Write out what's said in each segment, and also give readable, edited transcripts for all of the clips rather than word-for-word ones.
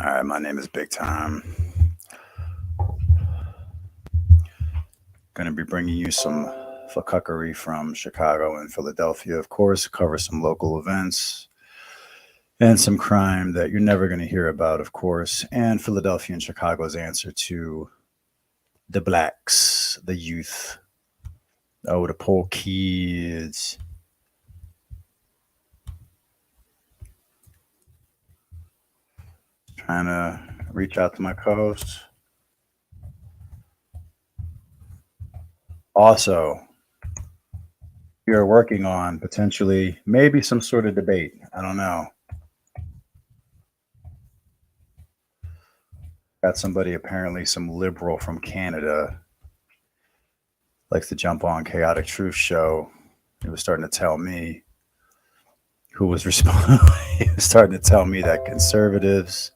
All right, my name is Big Time. Going to be bringing you some Fcukery from Chicago and Philadelphia, of course, cover some local events and some crime that you're never going to hear about, of course, and Philadelphia and Chicago's answer to the blacks, the youth, oh, the poor kids. Trying to reach out to my co hosts. Also, we are working on potentially maybe some sort of debate. I don't know. Got somebody, apparently some liberal from Canada, likes to jump on Chaotic Truth show. He was starting to tell me who was responding. He was starting to tell me that conservatives.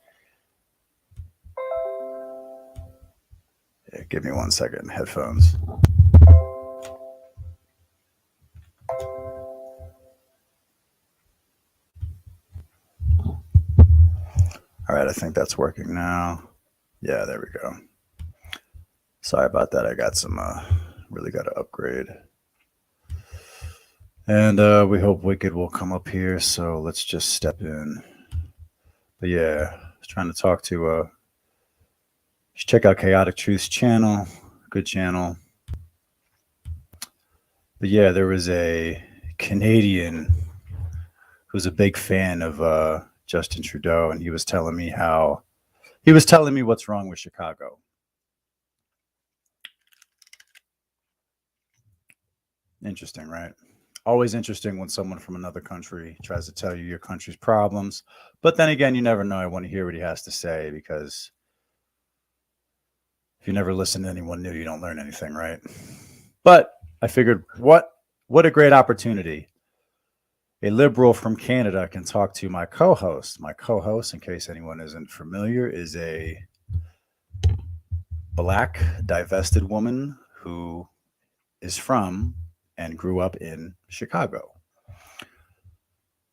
Yeah, give me 1 second. Headphones. All right, I think that's working now. Yeah, there we go. Sorry about that. I got some. Really got to upgrade. And we hope Wicked will come up here. So let's just step in. But yeah, I was trying to talk to. Check out Chaotic Truth's channel. Good channel. But yeah, there was a Canadian who's a big fan of Justin Trudeau, and he was telling me what's wrong with Chicago. Interesting, right? Always interesting when someone from another country tries to tell you your country's problems. But then again, you never know. I want to hear what he has to say because if you never listen to anyone new, you don't learn anything, right? But I figured, what a great opportunity. A liberal from Canada can talk to my co-host. My co-host, in case anyone isn't familiar, is a black divested woman who is from and grew up in Chicago.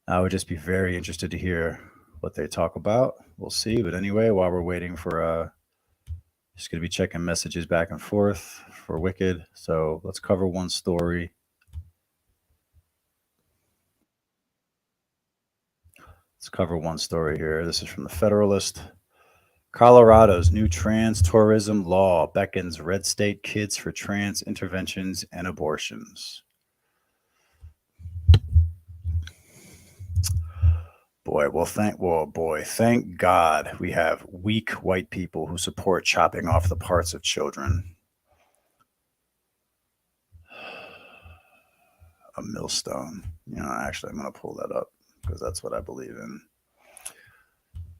I would just be very interested to hear what they talk about. We'll see. But anyway, while we're waiting for just gonna be checking messages back and forth for Wicked. So let's cover one story. Let's cover one story here. This is from the Federalist. Colorado's new trans tourism law beckons red state kids for trans interventions and abortions. Thank God we have weak white people who support chopping off the parts of children. A millstone. Actually, I'm going to pull that up because that's what I believe in.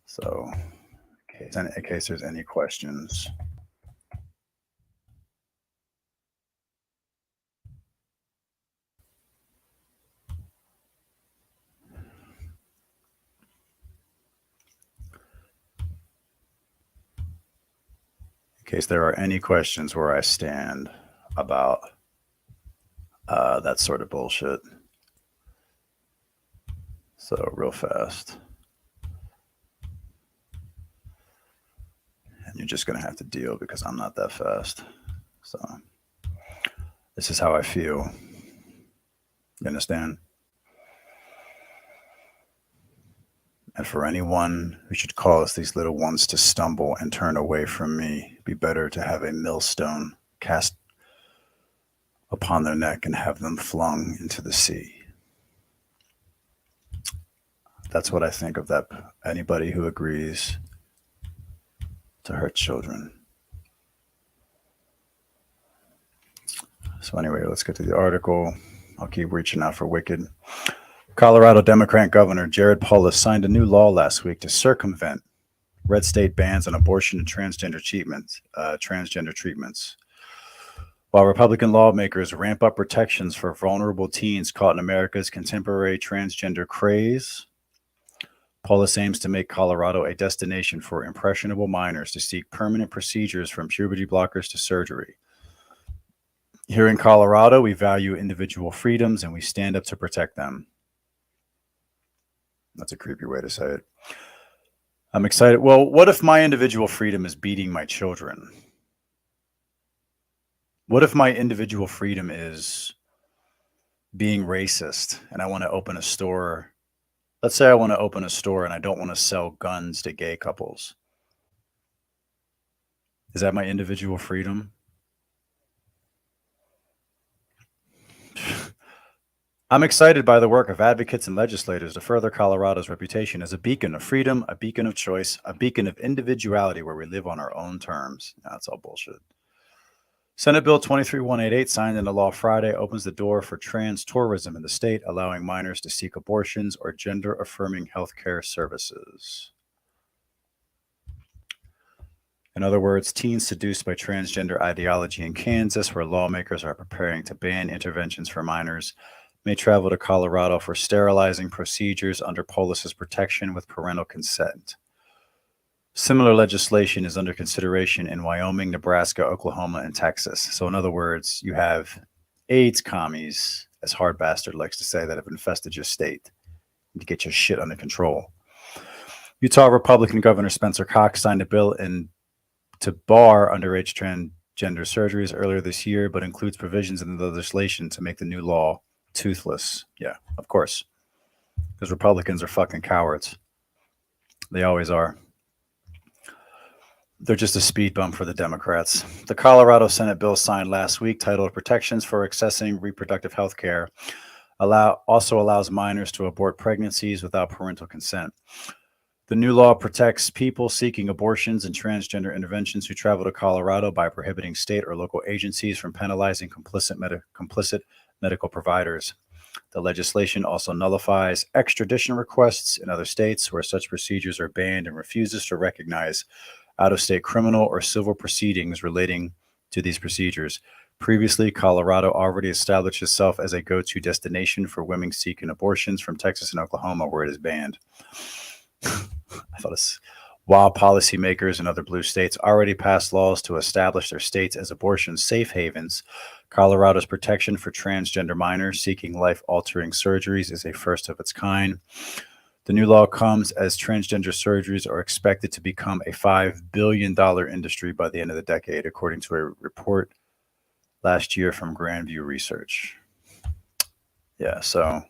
So, in case there's any questions. In case there are any questions where I stand about that sort of bullshit. So, real fast. And you're just going to have to deal because I'm not that fast. So, this is how I feel. You understand? And for anyone who should cause these little ones to stumble and turn away from me, it'd be better to have a millstone cast upon their neck and have them flung into the sea. That's what I think of that. Anybody who agrees to hurt children. So anyway, let's get to the article. I'll keep reaching out for Wicked. Colorado Democrat Governor Jared Polis signed a new law last week to circumvent red state bans on abortion and transgender treatments. While Republican lawmakers ramp up protections for vulnerable teens caught in America's contemporary transgender craze, Polis aims to make Colorado a destination for impressionable minors to seek permanent procedures from puberty blockers to surgery. Here in Colorado, we value individual freedoms and we stand up to protect them. That's a creepy way to say it. I'm excited. Well, what if my individual freedom is beating my children? What if my individual freedom is being racist and I want to open a store? Let's say I want to open a store and I don't want to sell guns to gay couples. Is that my individual freedom? I'm excited by the work of advocates and legislators to further Colorado's reputation as a beacon of freedom, a beacon of choice, a beacon of individuality where we live on our own terms. That's all bullshit. Senate Bill 23188, signed into law Friday, opens the door for trans tourism in the state, allowing minors to seek abortions or gender affirming healthcare services. In other words, teens seduced by transgender ideology in Kansas, where lawmakers are preparing to ban interventions for minors, may travel to Colorado for sterilizing procedures under Polis's protection with parental consent. Similar legislation is under consideration in Wyoming, Nebraska, Oklahoma, and Texas. So, in other words, you have AIDS commies, as Hard Bastard likes to say, that have infested your state to get your shit under control. Utah Republican Governor Spencer Cox signed a bill to bar underage transgender surgeries earlier this year, but includes provisions in the legislation to make the new law toothless. Yeah, of course. Because Republicans are fucking cowards. They always are. They're just a speed bump for the Democrats. The Colorado Senate bill signed last week, titled Protections for Accessing Reproductive Health Care, also allows minors to abort pregnancies without parental consent. The new law protects people seeking abortions and transgender interventions who travel to Colorado by prohibiting state or local agencies from penalizing complicit medical providers. The legislation also nullifies extradition requests in other states where such procedures are banned and refuses to recognize out-of-state criminal or civil proceedings relating to these procedures. Previously, Colorado already established itself as a go-to destination for women seeking abortions from Texas and Oklahoma, where it is banned. I thought it's while policymakers in other blue states already passed laws to establish their states as abortion safe havens, Colorado's protection for transgender minors seeking life-altering surgeries is a first of its kind. The new law comes as transgender surgeries are expected to become a $5 billion industry by the end of the decade, according to a report last year from Grandview Research. Yeah, so let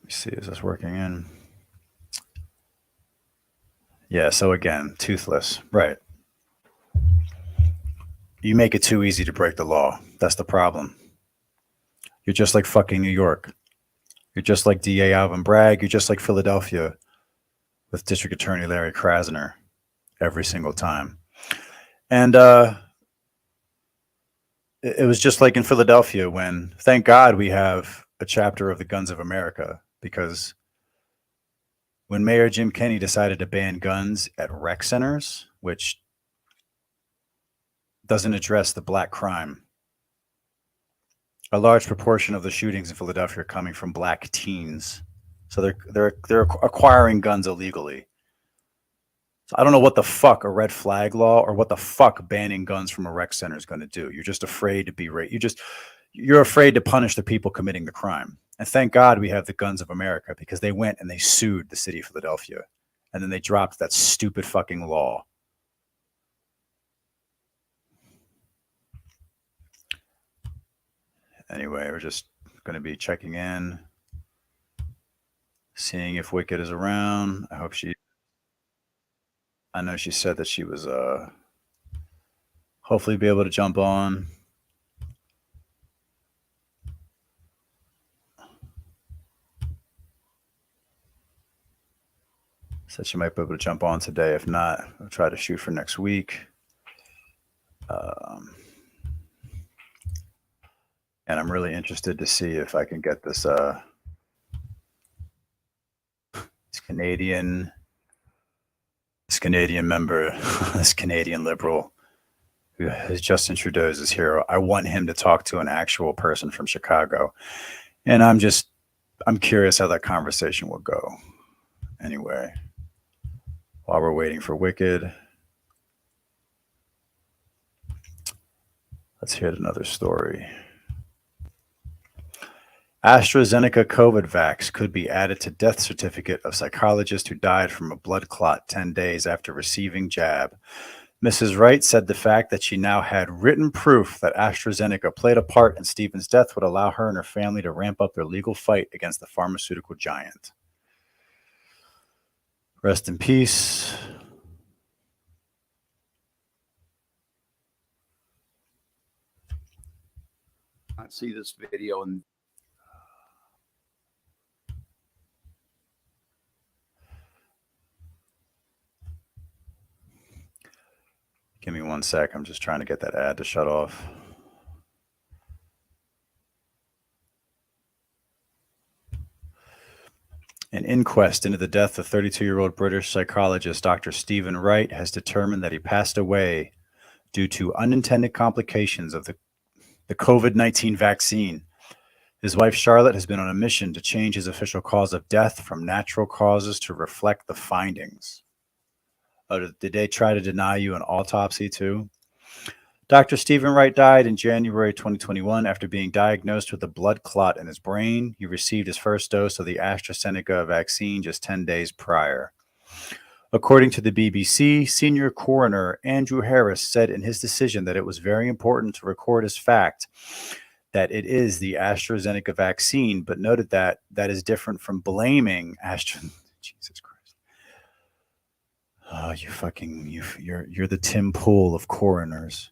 me see, is this working in? Yeah, so again, toothless, right. You make it too easy to break the law. That's the problem. You're just like fucking New York. You're just like DA Alvin Bragg. You're just like Philadelphia with District Attorney Larry Krasner every single time. And it was just like in Philadelphia when, thank God, we have a chapter of the Guns of America, because when Mayor Jim Kenney decided to ban guns at rec centers, which doesn't address the black crime, a large proportion of the shootings in Philadelphia are coming from black teens. So they're acquiring guns illegally. So I don't know what the fuck a red flag law or what the fuck banning guns from a rec center is going to do. You're just afraid to be you're afraid to punish the people committing the crime. And thank God we have the Guns of America, because they went and they sued the city of Philadelphia, and then they dropped that stupid fucking law. Anyway, we're just going to be checking in, seeing if Wicked is around. I know she said that she was hopefully be able to jump on. Said she might be able to jump on today. If not, I'll try to shoot for next week. And I'm really interested to see if I can get this Canadian member, this Canadian liberal who has Justin Trudeau's his hero. I want him to talk to an actual person from Chicago. And I'm curious how that conversation will go. Anyway, while we're waiting for Wicked, let's hit another story. AstraZeneca COVID vax could be added to death certificate of psychologist who died from a blood clot 10 days after receiving jab. Mrs. Wright said the fact that she now had written proof that AstraZeneca played a part in Stephen's death would allow her and her family to ramp up their legal fight against the pharmaceutical giant. Rest in peace. I see this video and give me 1 sec. I'm just trying to get that ad to shut off. An inquest into the death of 32-year-old British psychologist Dr. Stephen Wright has determined that he passed away due to unintended complications of the COVID-19 vaccine. His wife Charlotte has been on a mission to change his official cause of death from natural causes to reflect the findings. Did they try to deny you an autopsy too? Dr. Stephen Wright died in January 2021 after being diagnosed with a blood clot in his brain. He received his first dose of the AstraZeneca vaccine just 10 days prior. According to the BBC, senior coroner Andrew Harris said in his decision that it was very important to record as fact that it is the AstraZeneca vaccine, but noted that that is different from blaming Jesus Christ. Oh, you're the Tim Pool of coroners.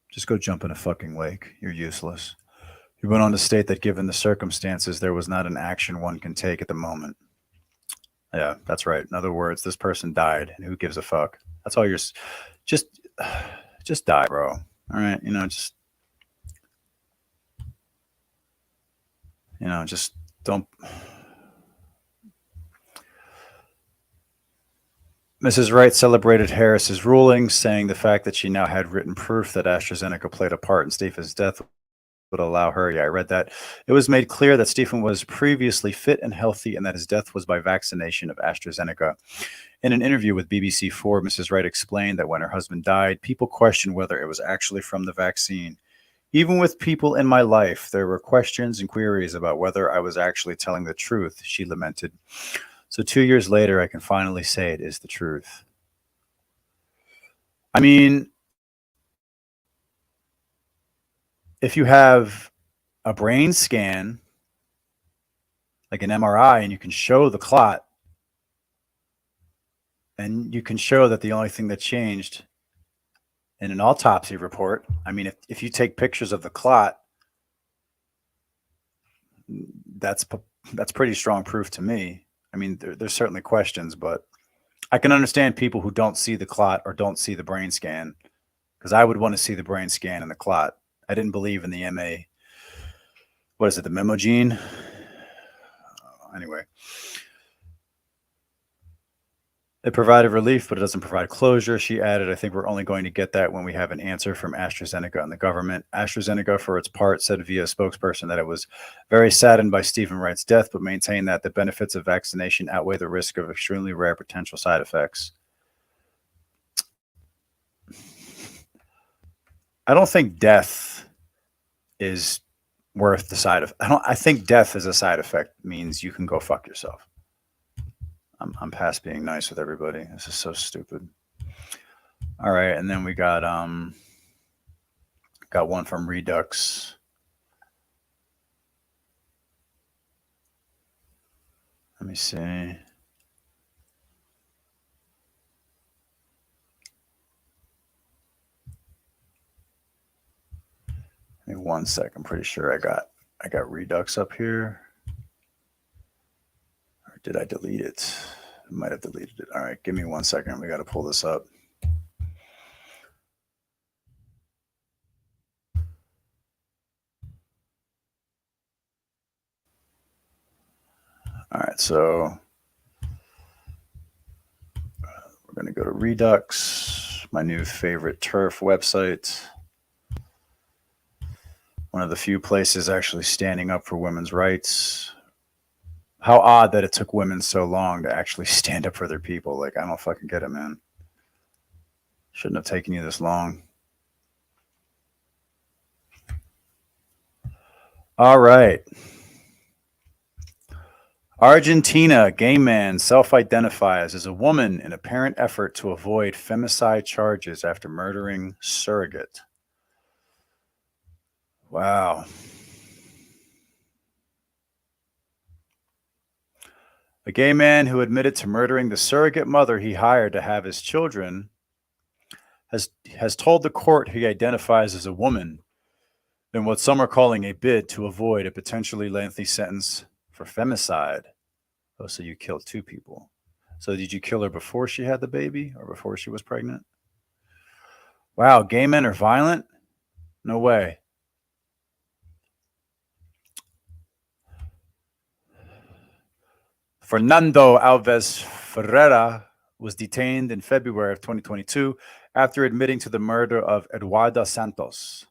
Just go jump in a fucking lake. You're useless. He went on to state that given the circumstances, there was not an action one can take at the moment. Yeah, that's right. In other words, this person died, and who gives a fuck? That's all you're. Just die, bro. All right, just don't. Mrs. Wright celebrated Harris's ruling, saying the fact that she now had written proof that AstraZeneca played a part in Stephen's death would allow her. Yeah, I read that. It was made clear that Stephen was previously fit and healthy and that his death was by vaccination of AstraZeneca. In an interview with BBC4, Mrs. Wright explained that when her husband died, people questioned whether it was actually from the vaccine. Even with people in my life, there were questions and queries about whether I was actually telling the truth, she lamented. So 2 years later, I can finally say it is the truth. I mean, if you have a brain scan, like an MRI, and you can show the clot, and you can show that the only thing that changed in an autopsy report, I mean, if you take pictures of the clot, that's pretty strong proof to me. I mean, there's certainly questions, but I can understand people who don't see the clot or don't see the brain scan, because I would want to see the brain scan and the clot. I didn't believe in the what is it, the memo gene? Anyway. It provided relief, but it doesn't provide closure. She added, I think we're only going to get that when we have an answer from AstraZeneca and the government. AstraZeneca, for its part, said via a spokesperson that it was very saddened by Stephen Wright's death, but maintained that the benefits of vaccination outweigh the risk of extremely rare potential side effects. I don't think death is worth the side effect. I think death as a side effect means you can go fuck yourself. I'm past being nice with everybody. This is so stupid. All right, and then we got one from Redux. Let me see. Give me 1 sec. I'm pretty sure I got Redux up here. Or did I delete it? I might have deleted it. All right, give me 1 second. We got to pull this up. All right, so we're going to go to Redux, my new favorite TERF website. One of the few places actually standing up for women's rights. How odd that it took women so long to actually stand up for their people. Like, I don't fucking get it, man. Shouldn't have taken you this long. All right. Argentina, gay man self-identifies as a woman in apparent effort to avoid femicide charges after murdering surrogate. Wow. A gay man who admitted to murdering the surrogate mother he hired to have his children has told the court he identifies as a woman in what some are calling a bid to avoid a potentially lengthy sentence for femicide. Oh, so you killed two people. So did you kill her before she had the baby or before she was pregnant? Wow, gay men are violent? No way. Fernando Alves Ferreira was detained in February of 2022 after admitting to the murder of Eduarda Santos.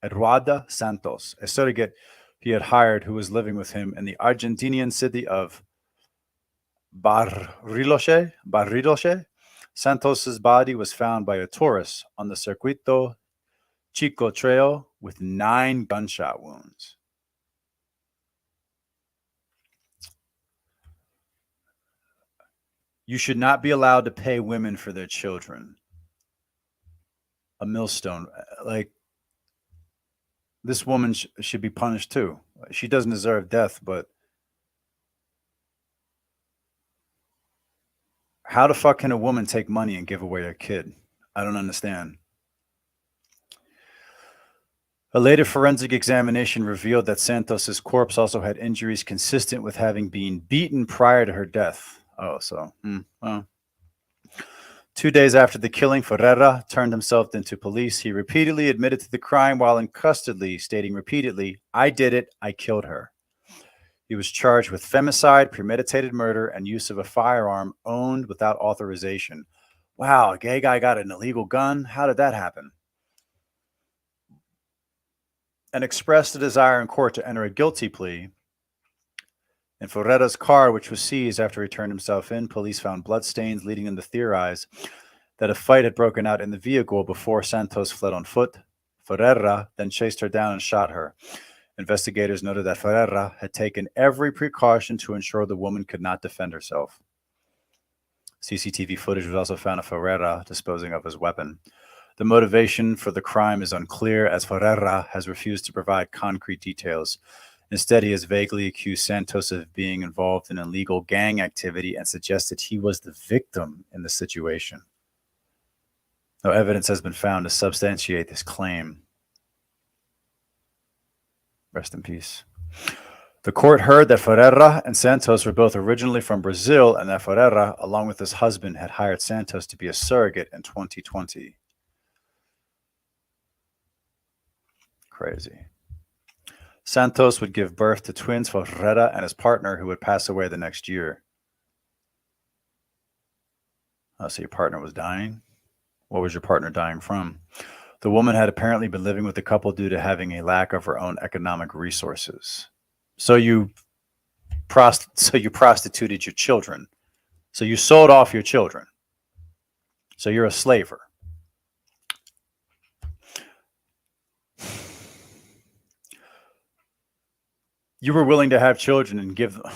Eduarda Santos, a surrogate he had hired who was living with him in the Argentinian city of Barriloche. Santos's body was found by a tourist on the Circuito Chico Trail with 9 gunshot wounds. You should not be allowed to pay women for their children. A millstone. Like, this woman should be punished too. She doesn't deserve death, but how the fuck can a woman take money and give away her kid? I don't understand. A later forensic examination revealed that Santos's corpse also had injuries consistent with having been beaten prior to her death. Oh, so, well. 2 days after the killing, Ferreira turned himself into police. He repeatedly admitted to the crime while in custody, stating repeatedly, "I did it, I killed her." He was charged with femicide, premeditated murder, and use of a firearm owned without authorization. Wow, a gay guy got an illegal gun? How did that happen? And expressed a desire in court to enter a guilty plea. In Ferreira's car, which was seized after he turned himself in, police found bloodstains, leading them to theorize that a fight had broken out in the vehicle before Santos fled on foot. Ferreira then chased her down and shot her. Investigators noted that Ferreira had taken every precaution to ensure the woman could not defend herself. CCTV footage was also found of Ferreira disposing of his weapon. The motivation for the crime is unclear, as Ferreira has refused to provide concrete details. Instead, he has vaguely accused Santos of being involved in illegal gang activity and suggested he was the victim in the situation. No evidence has been found to substantiate this claim. Rest in peace. The court heard that Ferreira and Santos were both originally from Brazil and that Ferreira, along with his husband, had hired Santos to be a surrogate in 2020. Crazy. Santos would give birth to twins for Ferreira and his partner, who would pass away the next year. Oh, so your partner was dying? What was your partner dying from? The woman had apparently been living with the couple due to having a lack of her own economic resources. So you prostituted your children. So you sold off your children. So you're a slaver. You were willing to have children and give them.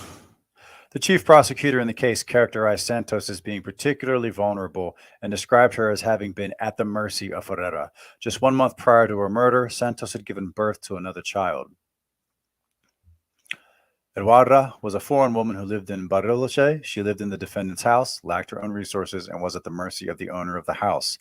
The chief prosecutor in the case characterized Santos as being particularly vulnerable and described her as having been at the mercy of Ferreira. Just 1 month prior to her murder, Santos had given birth to another child. Eduarda was a foreign woman who lived in Bariloche. She lived in the defendant's house, lacked her own resources, and was at the mercy of the owner of the house.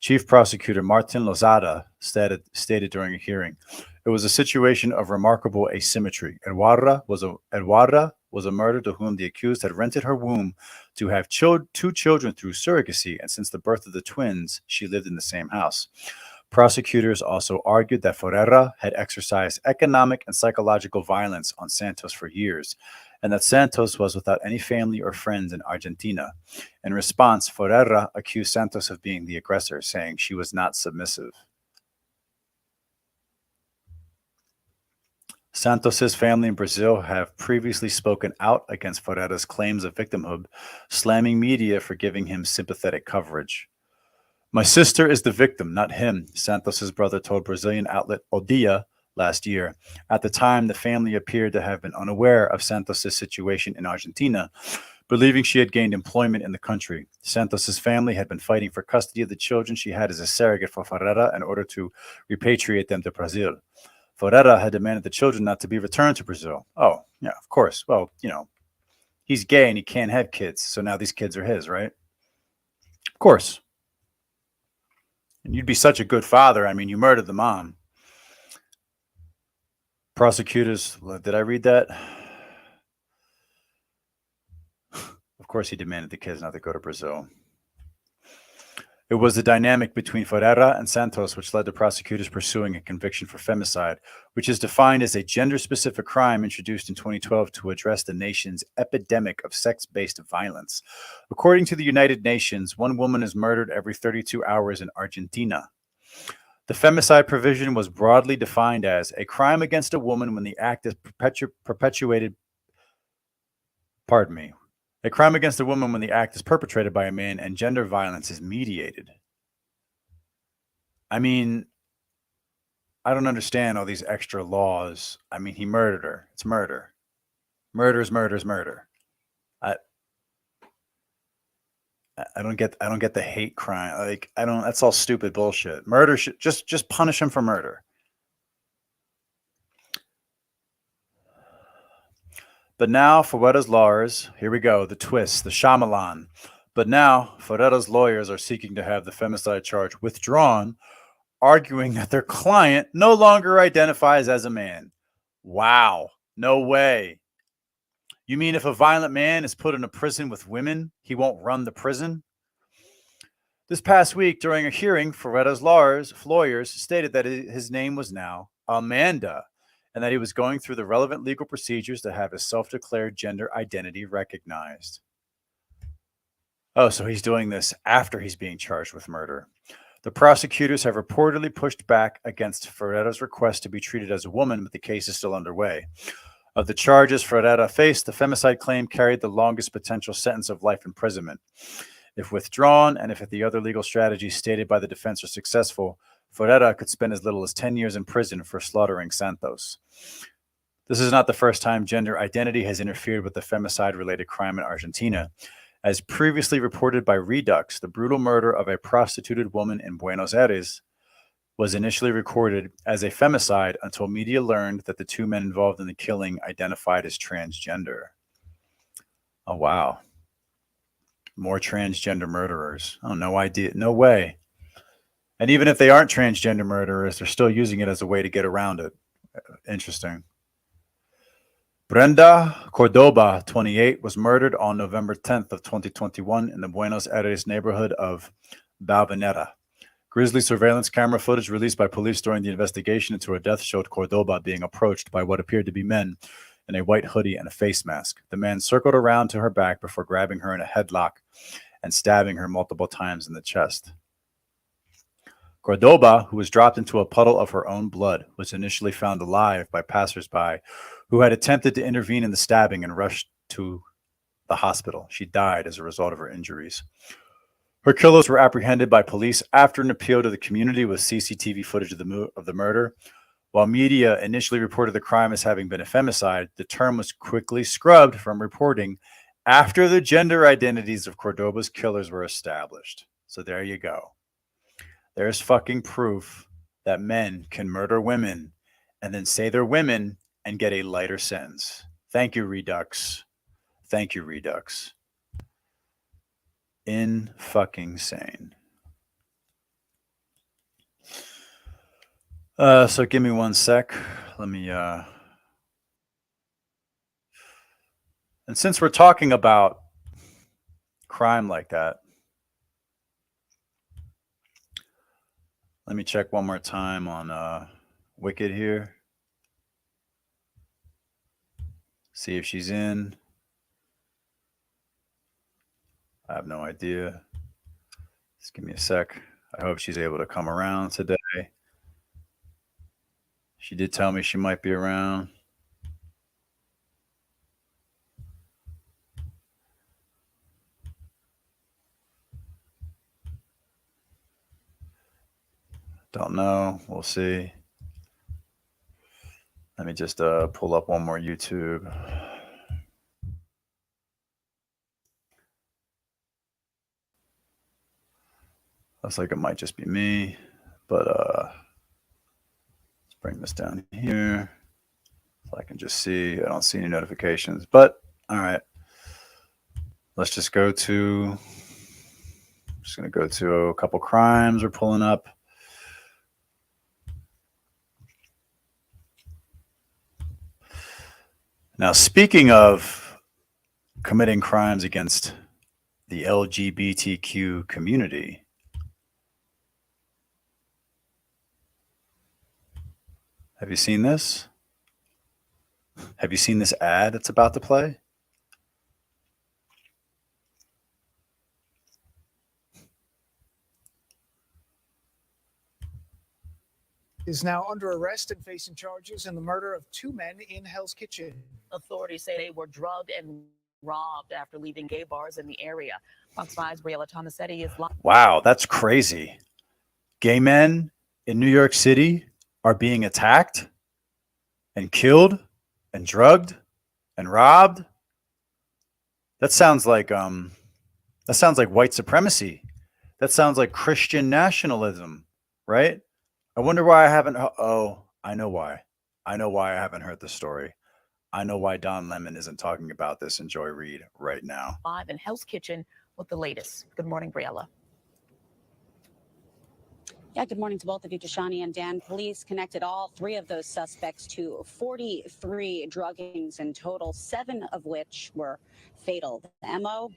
Chief Prosecutor Martin Lozada stated during a hearing, "It was a situation of remarkable asymmetry. Eduarda was a murderer to whom the accused had rented her womb to have 2 children through surrogacy, and since the birth of the twins, she lived in the same house." Prosecutors also argued that Ferreira had exercised economic and psychological violence on Santos for years, and that Santos was without any family or friends in Argentina. In response, Ferreira accused Santos of being the aggressor, saying she was not submissive. Santos's family in Brazil have previously spoken out against Ferreira's claims of victimhood, slamming media for giving him sympathetic coverage. "My sister is the victim, not him," Santos's brother told Brazilian outlet O Dia last year. At the time, the family appeared to have been unaware of Santos's situation in Argentina, believing she had gained employment in the country. Santos's family had been fighting for custody of the children she had as a surrogate for Ferreira in order to repatriate them to Brazil. Ferreira had demanded the children not to be returned to Brazil. Oh, yeah, of course. Well, he's gay and he can't have kids, so now these kids are his, right? Of course. And you'd be such a good father. I mean, you murdered the mom. Prosecutors, did I read that? Of course, he demanded the kids not to go to Brazil. It was the dynamic between Ferreira and Santos which led to prosecutors pursuing a conviction for femicide, which is defined as a gender-specific crime introduced in 2012 to address the nation's epidemic of sex-based violence. According to the United Nations, one woman is murdered every 32 hours in Argentina. The femicide provision was broadly defined as a crime against a woman when the act is perpetuated. Pardon me. A crime against a woman when the act is perpetrated by a man and gender violence is mediated. I mean, I don't understand all these extra laws. I mean, he murdered her. It's murder. Murder is murder is murder. I I don't get the hate crime. Like I don't. That's all stupid bullshit. Murder should just punish him for murder. But now, Ferreira's lawyers, here we go, the twist, the Shyamalan. But now, Ferreira's lawyers are seeking to have the femicide charge withdrawn, arguing that their client no longer identifies as a man. Wow, no way. You mean if a violent man is put in a prison with women, he won't run the prison? This past week, during a hearing, Ferreira's lawyers stated that his name was now Amanda, and that he was going through the relevant legal procedures to have his self-declared gender identity recognized. Oh, so he's doing this after he's being charged with murder. The prosecutors have reportedly pushed back against Ferreira's request to be treated as a woman, but the case is still underway. Of the charges Ferreira faced, the femicide claim carried the longest potential sentence of life imprisonment. If withdrawn, and if the other legal strategies stated by the defense are successful, Ferreira could spend as little as 10 years in prison for slaughtering Santos. This is not the first time gender identity has interfered with the femicide-related crime in Argentina. As previously reported by Redux, the brutal murder of a prostituted woman in Buenos Aires was initially recorded as a femicide until media learned that the two men involved in the killing identified as transgender. Oh, wow. More transgender murderers. Oh, no idea. No way. And even if they aren't transgender murderers, they're still using it as a way to get around it. Interesting. Brenda Cordoba, 28, was murdered on November 10th of 2021 in the Buenos Aires neighborhood of Balvanera. Grisly surveillance camera footage released by police during the investigation into her death showed Cordoba being approached by what appeared to be men in a white hoodie and a face mask. The man circled around to her back before grabbing her in a headlock and stabbing her multiple times in the chest. Cordoba, who was dropped into a puddle of her own blood, was initially found alive by passersby who had attempted to intervene in the stabbing and rushed to the hospital. She died as a result of her injuries. Her killers were apprehended by police after an appeal to the community with CCTV footage of the murder. While media initially reported the crime as having been a femicide, the term was quickly scrubbed from reporting after the gender identities of Cordoba's killers were established. So there you go. There's fucking proof that men can murder women and then say they're women and get a lighter sentence. Thank you, Redux. Thank you, Redux. In fucking sane. So give me one sec. Let me and since we're talking about crime like that, let me check one more time on Wicked here. See if she's in. I have no idea. Just give me a sec. I hope she's able to come around today. She did tell me she might be around. Don't know. We'll see. Let me just pull up one more YouTube. Looks like it might just be me, but let's bring this down here so I can just see. I don't see any notifications, but all right. Let's just go to, just going to go to a couple crimes we're pulling up. Now, speaking of committing crimes against the LGBTQ community, have you seen this? Have you seen this ad that's about to play? Is now under arrest and facing charges in the murder of 2 men in Hell's Kitchen. Authorities say they were drugged and robbed after leaving gay bars in the area. Fox 5's Briella Tomasetti is live. Wow, that's crazy. Gay men in New York City are being attacked and killed and drugged and robbed. That sounds like white supremacy. That sounds like Christian nationalism, right? I wonder why I haven't. Oh, I know why. I know why I haven't heard the story. I know why Don Lemon isn't talking about this in Joy Reid right now. Live in Hell's Kitchen with the latest. Good morning, Briella. Yeah, good morning to both of you, Tashani and Dan. Police connected all 3 of those suspects to 43 druggings in total, 7 of which were fatal. The MO.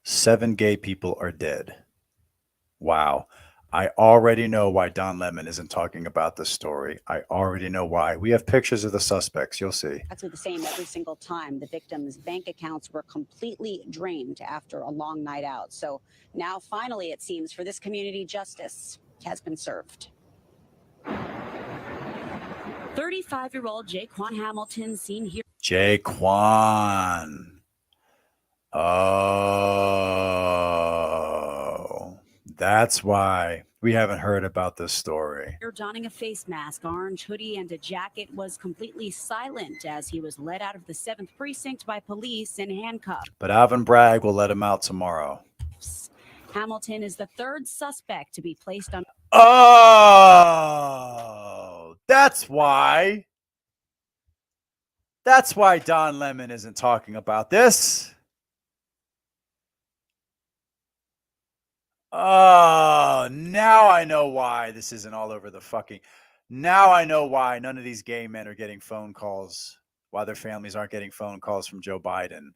7 gay people are dead. Wow. I already know why Don Lemon isn't talking about this story. I already know why. We have pictures of the suspects. You'll see. Exactly the same every single time. The victims' bank accounts were completely drained after a long night out. So now, finally, it seems for this community, justice has been served. 35-year-old Jaquan Hamilton seen here. Jaquan. Oh, that's why we haven't heard about this story. Donning a face mask, orange hoodie, and a jacket, was completely silent as he was led out of the 7th precinct by police in handcuffs. But Alvin Bragg will let him out tomorrow. Hamilton is the 3rd suspect to be placed on. Oh, that's why. That's why Don Lemon isn't talking about this. Oh, now I know why this isn't all over the fucking. Now I know why none of these gay men are getting phone calls, why their families aren't getting phone calls from Joe Biden.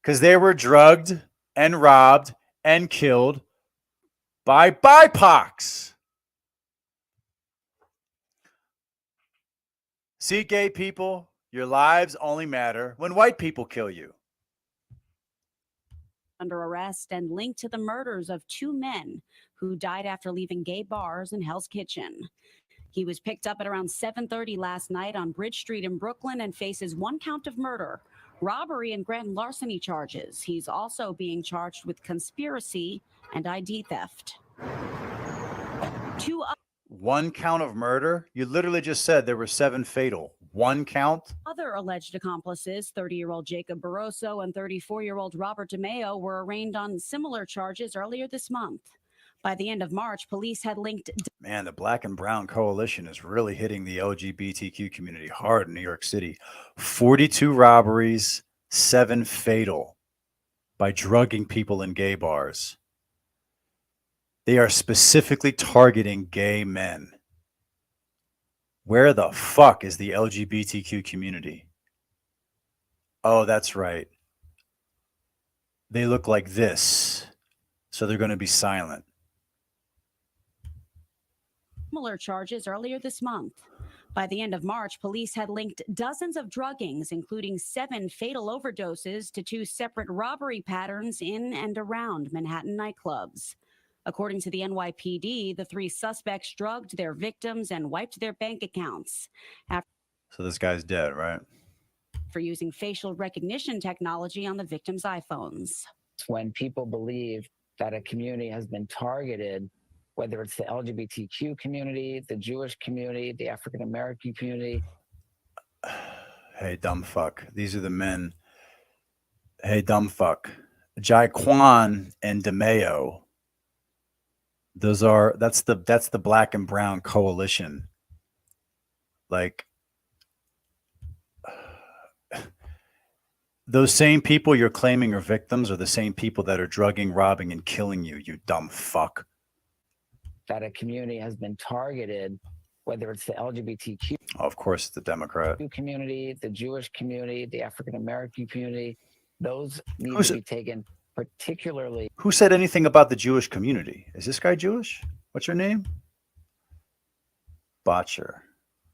Because they were drugged and robbed and killed by BIPOCs. See, gay people, your lives only matter when white people kill you. Under arrest and linked to the murders of 2 men who died after leaving gay bars in Hell's Kitchen. He was picked up at around 7:30 last night on Bridge Street in Brooklyn and faces 1 count of murder, robbery, and grand larceny charges. He's also being charged with conspiracy and ID theft. 1 count of murder? You literally just said there were 7 fatal. 1 count? Other alleged accomplices, 30-year-old Jacob Barroso and 34-year-old Robert DeMeo, were arraigned on similar charges earlier this month. By the end of March, police had linked. Man, the Black and Brown Coalition is really hitting the LGBTQ community hard in New York City. 42 robberies, 7 fatal by drugging people in gay bars. They are specifically targeting gay men. Where the fuck is the LGBTQ community? Oh, that's right. They look like this, so they're going to be silent. Similar charges earlier this month. By the end of March, police had linked dozens of druggings, including 7 fatal overdoses, to 2 separate robbery patterns in and around Manhattan nightclubs. According to the NYPD, the 3 suspects drugged their victims and wiped their bank accounts. So this guy's dead, right? For using facial recognition technology on the victims' iPhones. When people believe that a community has been targeted whether it's the LGBTQ community, the Jewish community, the African American community. Hey, dumb fuck. These are the men. Hey, dumb fuck. Jai Kwan and DeMeo. That's the black and brown coalition. Like, those same people you're claiming are victims are the same people that are drugging, robbing, and killing you, you dumb fuck. That a community has been targeted, whether it's the LGBTQ Of course, the Democrat. community, the Jewish community, the African American community. Those need Who's to it? be taken particularly. Who said anything about the Jewish community? Is this guy Jewish? What's your name? Botcher.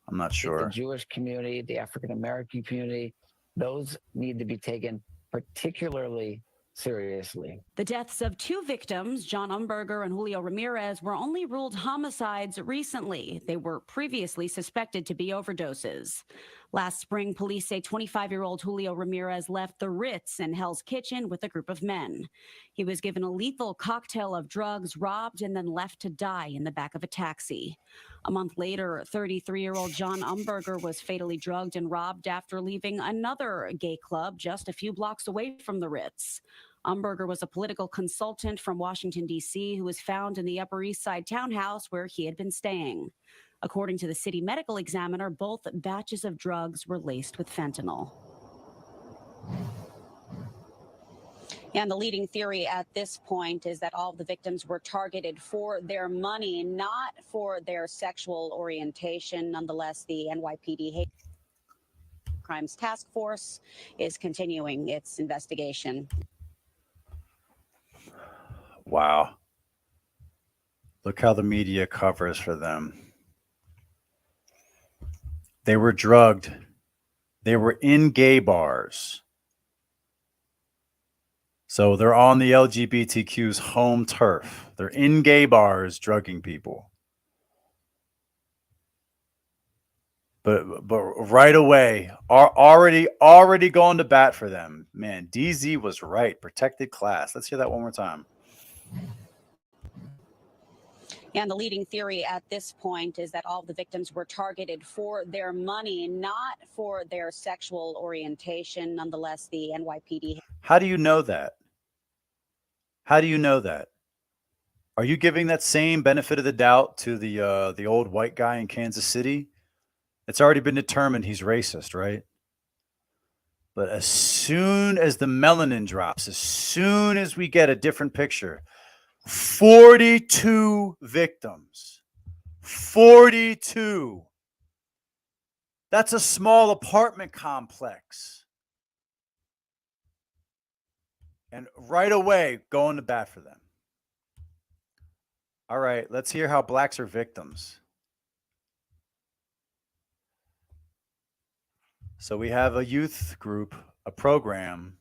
I'm not The sure. Jewish community, the African American community. Those need to be taken particularly seriously. The deaths of two victims, John Umberger and Julio Ramirez, were only ruled homicides recently. They were previously suspected to be overdoses. Last spring, police say 25-year-old Julio Ramirez left the Ritz in Hell's Kitchen with a group of men. He was given a lethal cocktail of drugs, robbed, and then left to die in the back of a taxi. A month later, 33-year-old John Umberger was fatally drugged and robbed after leaving another gay club just a few blocks away from the Ritz. Umberger was a political consultant from Washington, D.C., who was found in the Upper East Side townhouse where he had been staying. According to the city medical examiner, both batches of drugs were laced with fentanyl. And the leading theory at this point is that all of the victims were targeted for their money, not for their sexual orientation. Nonetheless, the NYPD Hate Crimes Task Force is continuing its investigation. Wow. Look how the media covers for them. They were drugged. They were in gay bars. So they're on the LGBTQ's home turf. They're in gay bars drugging people. But right away, are already going to bat for them. Man, DZ was right. Protected class. Let's hear that one more time. And the leading theory at this point is that all of the victims were targeted for their money, not for their sexual orientation. Nonetheless, the NYPD. How do you know that? How do you know that? Are you giving that same benefit of the doubt to the old white guy in Kansas City? It's already been determined he's racist, right? But as soon as the melanin drops, as soon as we get a different picture, 42 victims. 42. That's a small apartment complex. And right away, going to bat for them. All right, let's hear how blacks are victims. So we have a youth group, a program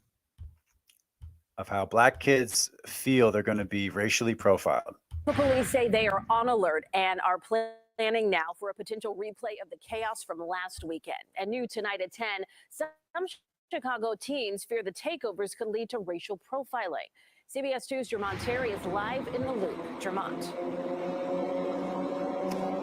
of how black kids feel they're going to be racially profiled. The police say they are on alert and are planning now for a potential replay of the chaos from last weekend. And new tonight at 10, some Chicago teens fear the takeovers could lead to racial profiling. CBS 2's Jermont Terry is live in the loop. Jermont.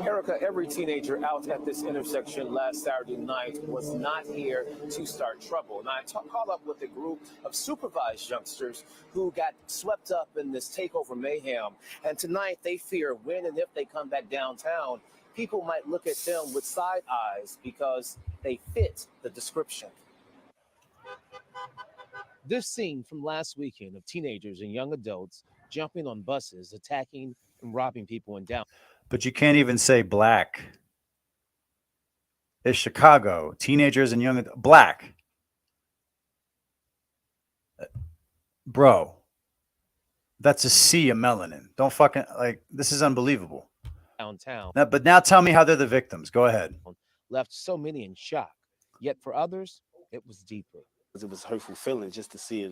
Erica, every teenager out at this intersection last Saturday night was not here to start trouble. And I caught up with a group of supervised youngsters who got swept up in this takeover mayhem. And tonight they fear when and if they come back downtown, people might look at them with side eyes because they fit the description. This scene from last weekend of teenagers and young adults jumping on buses, attacking and robbing people in downtown. But you can't even say black. It's Chicago. Teenagers and young black. Bro, that's a sea of melanin. Don't fucking like this is unbelievable. Downtown. But now tell me how they're the victims. Go ahead. Left so many in shock. Yet for others, it was deeper. It was hurtful feeling just to see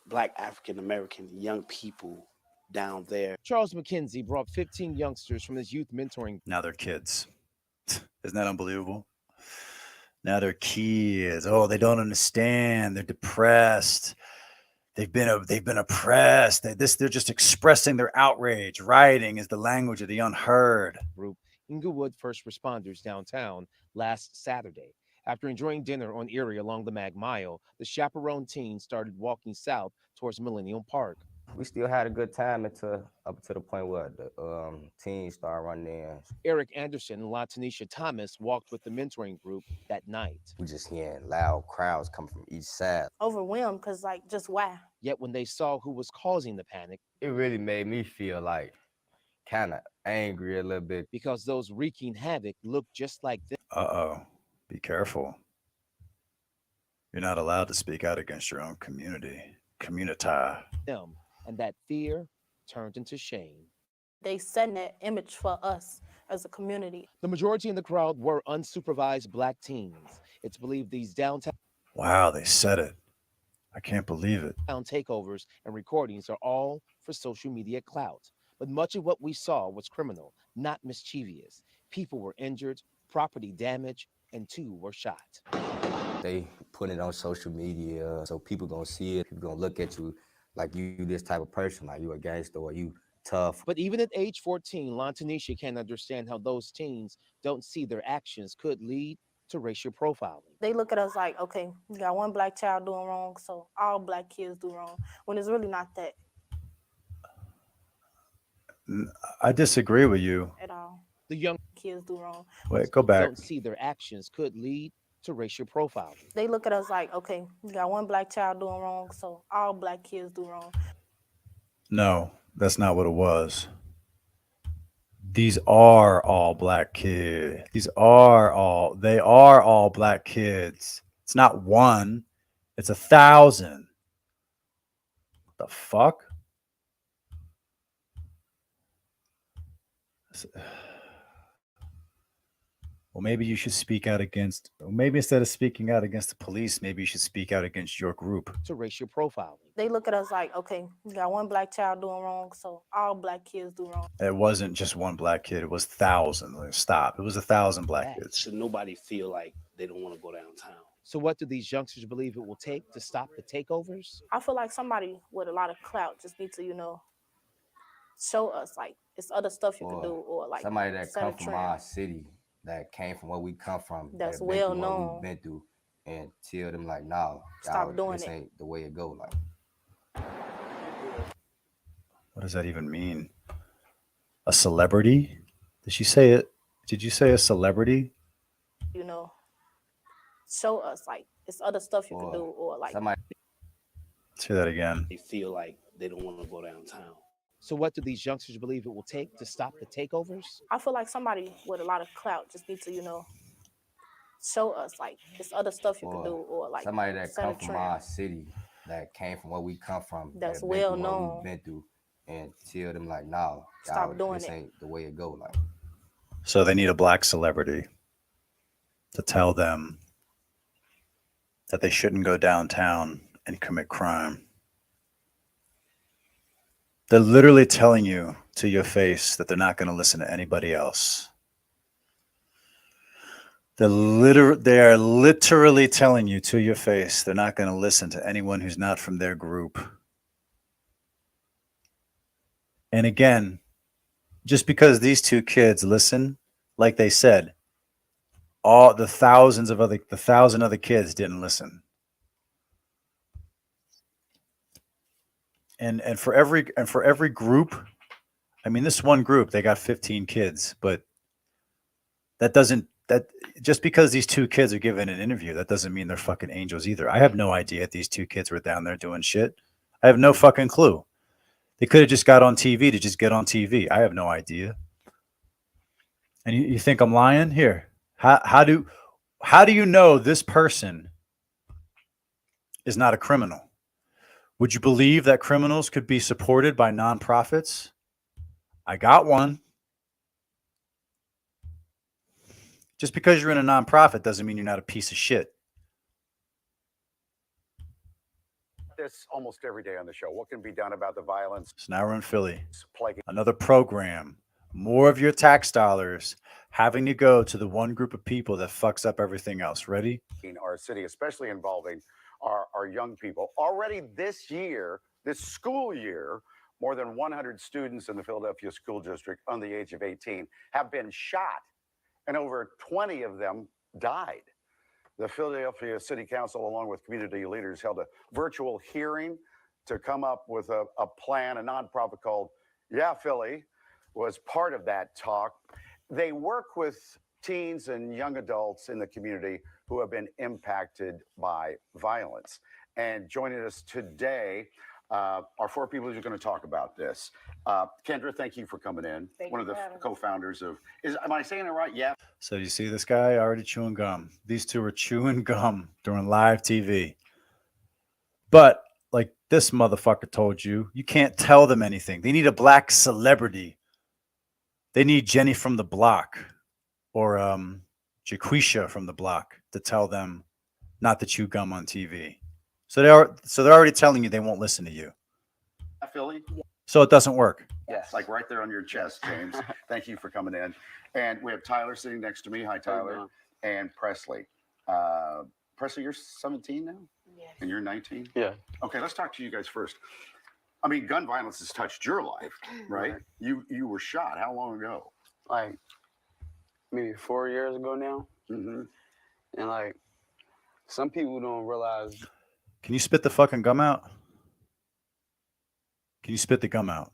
black African American young people down there. Charles McKenzie brought 15 youngsters from his youth mentoring. Now they're kids. Isn't that unbelievable? Now they're kids. Oh, they don't understand. They're depressed. they've been oppressed. They're just expressing their outrage. Rioting is the language of the unheard. Group Inglewood first responders downtown last Saturday. After enjoying dinner on Erie along the Mag Mile, the chaperone teens started walking south towards Millennium Park. We still had a good time up to the point where the teams started running in. Eric Anderson and LaTanisha Thomas walked with the mentoring group that night. We just hearing loud crowds coming from each side. Overwhelmed because, like, just why? Yet when they saw who was causing the panic, It really made me feel like kind of angry a little bit. because those wreaking havoc looked just like Uh-oh. Be careful. You're not allowed to speak out against your own community. them, and that fear turned into shame. They setting that image for us as a community. The majority in the crowd were unsupervised Black teens. It's believed these downtown Wow, they said it. I can't believe it. takeovers and recordings are all for social media clout. But much of what we saw was criminal, not mischievous. People were injured, property damaged, and 2 were shot. They put it on social media, so people gonna see it. People gonna look at you like you this type of person, like you a gangster or you tough. But even at age 14, LaTanisha can't understand how those teens don't see their actions could lead to racial profiling. They look at us like, okay, you got one Black child doing wrong, so all Black kids do wrong, when it's really not that I disagree with you. at all. The young Kids do wrong. Wait, go back. don't see their actions could lead to racial profiling. They look at us like, okay, you got one Black child doing wrong, so all Black kids do wrong. No, that's not what it was. These are all Black kids. They are all Black kids. It's not one, it's 1,000. What the fuck? Well, maybe you should speak out against, maybe instead of speaking out against the police, maybe you should speak out against your group. To racial profiling. They look at us like, okay, you got one Black child doing wrong, so all Black kids do wrong. It wasn't just one Black kid, it was 1,000. Stop. It was 1,000 Black kids. Should nobody feel like they don't want to go downtown? So what do these youngsters believe it will take to stop the takeovers? I feel like somebody with a lot of clout just needs to, show us like it's other stuff you can do, or like somebody that set a come from trend. our city, that came from where we come from, That's that been well through what known. we've been through, and tell them like, no, Stop doing this it. ain't the way it go. Like, What does that even mean? A celebrity? Did she say it? Did you say a celebrity? Show us like it's other stuff you can Or do, or like somebody Let's hear that again. They feel like they don't want to go downtown. So what do these youngsters believe it will take to stop the takeovers? I feel like somebody with a lot of clout just needs to, show us like it's other stuff you can Or do, or like somebody that set a come from trend. our city, that came from where we come from, That's that been well through what known. we've been through, and tell them like, no, Stop doing this it. ain't the way it go. Like, So they need a Black celebrity to tell them that they shouldn't go downtown and commit crime. They're literally telling you to your face that they're not going to listen to anybody else. They are literally telling you to your face they're not going to listen to anyone who's not from their group. And again, just because these 2 kids listen, like they said, all the 1,000 other kids didn't listen. And for every group, I mean, this one group, they got 15 kids, but that just because these 2 kids are given an interview, that doesn't mean they're fucking angels either. I have no idea if these 2 kids were down there doing shit. I have no fucking clue. They could have just got on TV to just get on TV. I have no idea. And you think I'm lying? Here. How do you know this person is not a criminal? Would you believe that criminals could be supported by nonprofits? I got one. Just because you're in a nonprofit doesn't mean you're not a piece of shit. This almost every day on the show. What can be done about the violence? So now we're in Philly. Plaguing Another program. More of your tax dollars having to go to the one group of people that fucks up everything else. Ready? our city, especially involving our young people. Already this year, this school year, more than 100 students in the Philadelphia School District under the age of 18 have been shot, and over 20 of them died. The Philadelphia City Council, along with community leaders, held a virtual hearing to come up with a plan. A nonprofit called Yeah Philly was part of that talk. They work with teens and young adults in the community who have been impacted by violence. And joining us today are four people who are going to talk about this. Kendra, thank you for coming in. One of the co-founders of, am I saying it right? Yeah. So you see this guy already chewing gum. These two were chewing gum during live TV. But like this motherfucker told you, you can't tell them anything. They need a black celebrity. They need Jenny from the block or Jaquisha from the block to tell them not to chew gum on TV. So they're already telling you they won't listen to you. Philly? So it doesn't work. Yes. Like right there on your chest, James. Thank you for coming in. And we have Tyler sitting next to me. Hi, Tyler. And Presley. Presley, you're 17 now? Yes. And you're 19? Yeah. Okay, let's talk to you guys first. I mean, gun violence has touched your life, right? You were shot. How long ago? Like maybe 4 years ago now. Mm-hmm. And like some people don't realize. Can you spit the fucking gum out? Can you spit the gum out?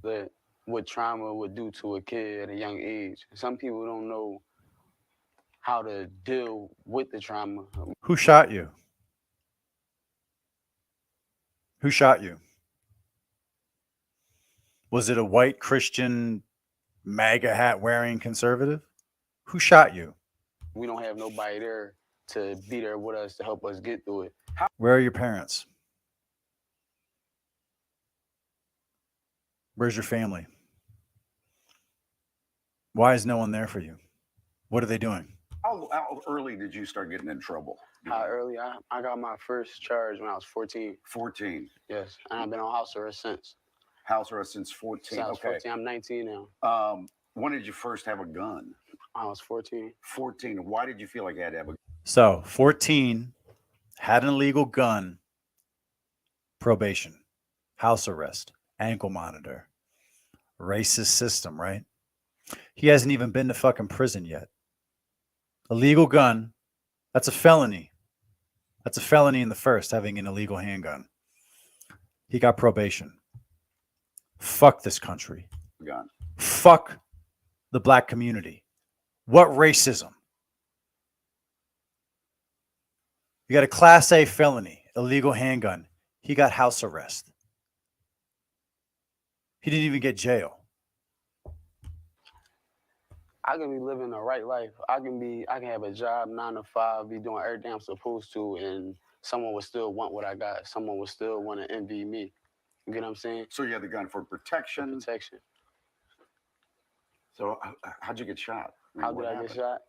That what trauma would do to a kid at a young age. Some people don't know how to deal with the trauma. Who shot you? Who shot you? Was it a white Christian MAGA hat wearing conservative? Who shot you? We don't have nobody there to be there with us to help us get through it. Where are your parents? Where's your family? Why is no one there for you? What are they doing? How early did you start getting in trouble? How early? I got my first charge when I was 14. 14. Yes. And I've been on house arrest since. House arrest since 14. Since I was 14. I'm 19 now. When did you first have a gun? I was 14. 14. Why did you feel like you had to have a gun? So 14, had an illegal gun, probation, house arrest, ankle monitor, racist system, right? He hasn't even been to fucking prison yet. Illegal gun, that's a felony. That's a felony in the first, having an illegal handgun. He got probation. Fuck this country. Gun. Fuck the black community. What racism? You got a class A felony, illegal handgun. He got house arrest. He didn't even get jail. I can be living the right life. I can have a job 9 to 5, be doing everything I'm supposed to, and someone would still want what I got. Someone would still want to envy me. You get what I'm saying? So you had the gun for protection. Protection. So how'd you get shot? How did I get shot?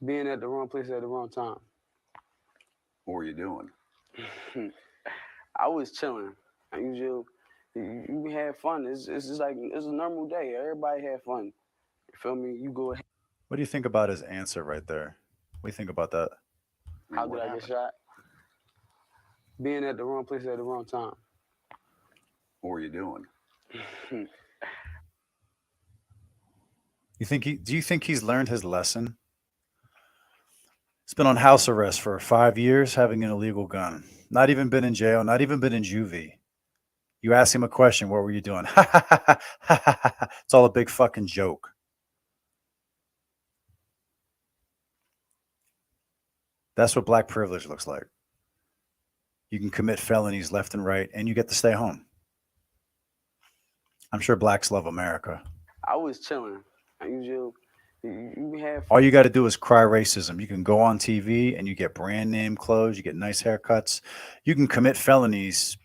Being at the wrong place at the wrong time. What were you doing? I was chilling. You had fun. It's just like it's a normal day. Everybody had fun. You feel me? You go ahead. What do you think about his answer right there? What do you think about that? How did I get shot? Being at the wrong place at the wrong time. What were you doing? Do you think he's learned his lesson? He's been on house arrest for 5 years, having an illegal gun. Not even been in jail, not even been in juvie. You ask him a question, what were you doing? It's all a big fucking joke. That's what black privilege looks like. You can commit felonies left and right, and you get to stay home. I'm sure blacks love America. I was chilling. You have fun. All you got to do is cry racism. You can go on TV and you get brand name clothes, you get nice haircuts. You can commit felonies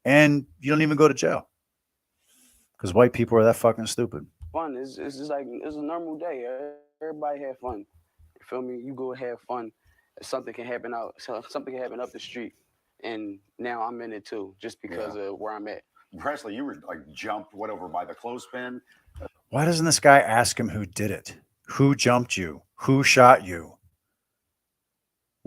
and you don't even go to jail. Because white people are that fucking stupid. Fun. It's just like it's a normal day. Everybody have fun. You feel me? You go have fun. Something can happen up the street. And now I'm in it too, just because of where I'm at. Presley, you were like jumped, over by the clothespin? Why doesn't this guy ask him who did it? Who jumped you? Who shot you?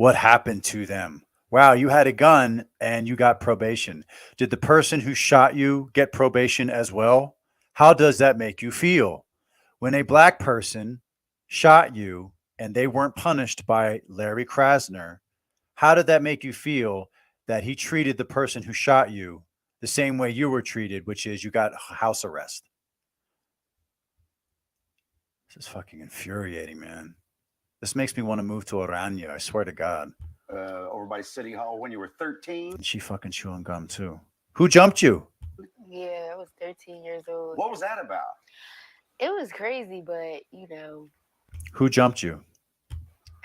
What happened to them? Wow, you had a gun and you got probation. Did the person who shot you get probation as well? How does that make you feel? When a black person shot you and they weren't punished by Larry Krasner, how did that make you feel that he treated the person who shot you the same way you were treated, which is you got house arrest? This is fucking infuriating, man. This makes me want to move to Oranje, I swear to God. Over by City Hall when you were 13. And she fucking chewing gum too. Who jumped you? Yeah, I was 13 years old. What was that about? It was crazy, but you know, Who jumped you?